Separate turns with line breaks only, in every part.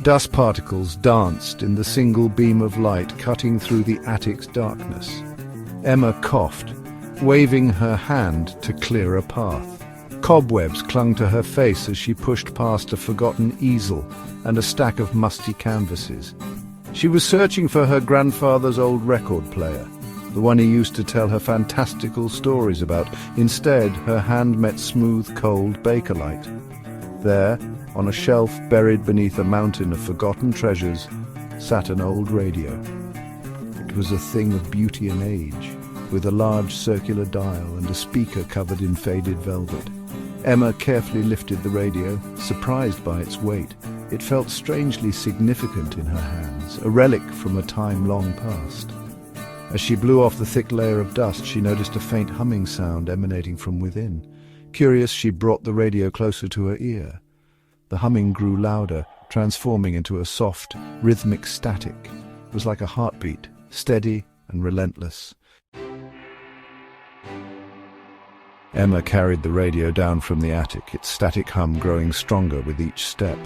Dust particles danced in the single beam of light cutting through the attic's darkness. Emma coughed, waving her hand to clear a path. Cobwebs clung to her face as she pushed past a forgotten easel and a stack of musty canvases. She was searching for her grandfather's old record player, the one he used to tell her fantastical stories about. Instead, her hand met smooth, cold bakelite. There, on a shelf buried beneath a mountain of forgotten treasures, sat an old radio. It was a thing of beauty and age, with a large circular dial and a speaker covered in faded velvet. Emma carefully lifted the radio, surprised by its weight. It felt strangely significant in her hands, a relic from a time long past. As she blew off the thick layer of dust, she noticed a faint humming sound emanating from within. Curious, she brought the radio closer to her ear. The humming grew louder, transforming into a soft, rhythmic static. It was like a heartbeat, steady and relentless. Emma carried the radio down from the attic, its static hum growing stronger with each step.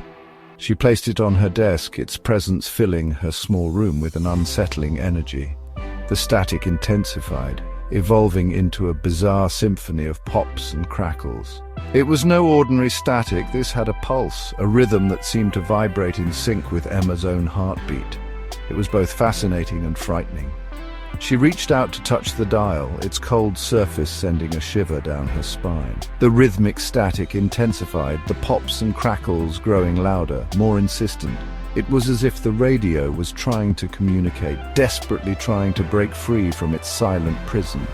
She placed it on her desk, its presence filling her small room with an unsettling energy. The static intensified, evolving into a bizarre symphony of pops and crackles. It was no ordinary static. This had a pulse, a rhythm that seemed to vibrate in sync with Emma's own heartbeat. It was both fascinating and frightening. She reached out to touch the dial, its cold surface sending a shiver down her spine. The rhythmic static intensified, the pops and crackles growing louder, more insistent. It was as if the radio was trying to communicate, desperately trying to break free from its silent prison.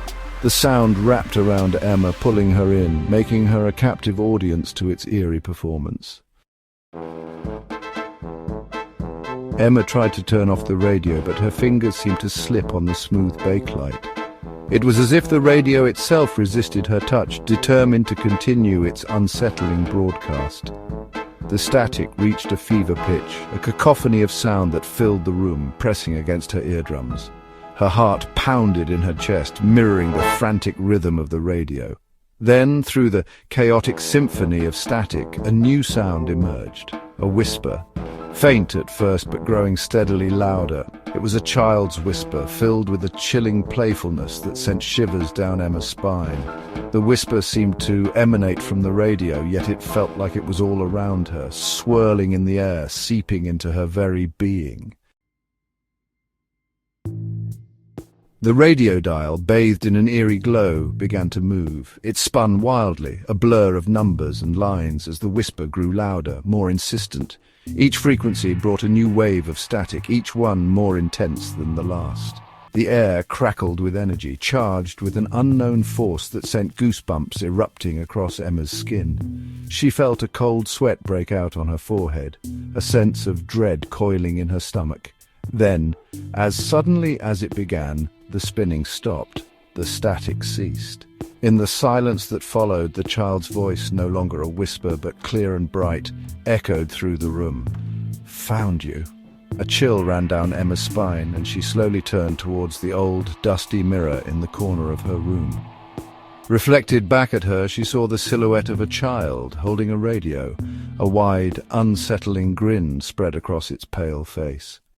The sound wrapped around Emma, pulling her in, making her a captive audience to its eerie performance. Emma tried to turn off the radio, but her fingers seemed to slip on the smooth bakelite. It was as if the radio itself resisted her touch, determined to continue its unsettling broadcast. The static reached a fever pitch, a cacophony of sound that filled the room, pressing against her eardrums. Her heart pounded in her chest, mirroring the frantic rhythm of the radio. Then, through the chaotic symphony of static, a new sound emerged, a whisper. Faint at first, but growing steadily louder. It was a child's whisper, filled with a chilling playfulness that sent shivers down Emma's spine. The whisper seemed to emanate from the radio, yet it felt like it was all around her, swirling in the air, seeping into her very being. The radio dial, bathed in an eerie glow, began to move. It spun wildly, a blur of numbers and lines as the whisper grew louder, more insistent. Each frequency brought a new wave of static, each one more intense than the last. The air crackled with energy, charged with an unknown force that sent goosebumps erupting across Emma's skin. She felt a cold sweat break out on her forehead, a sense of dread coiling in her stomach. Then, as suddenly as it began, the spinning stopped. The static ceased. In the silence that followed, the child's voice, no longer a whisper but clear and bright, echoed through the room. "Found you." A chill ran down Emma's spine, and she slowly turned towards the old, dusty mirror in the corner of her room. Reflected back at her, she saw the silhouette of a child holding a radio. A wide, unsettling grin spread across its pale face.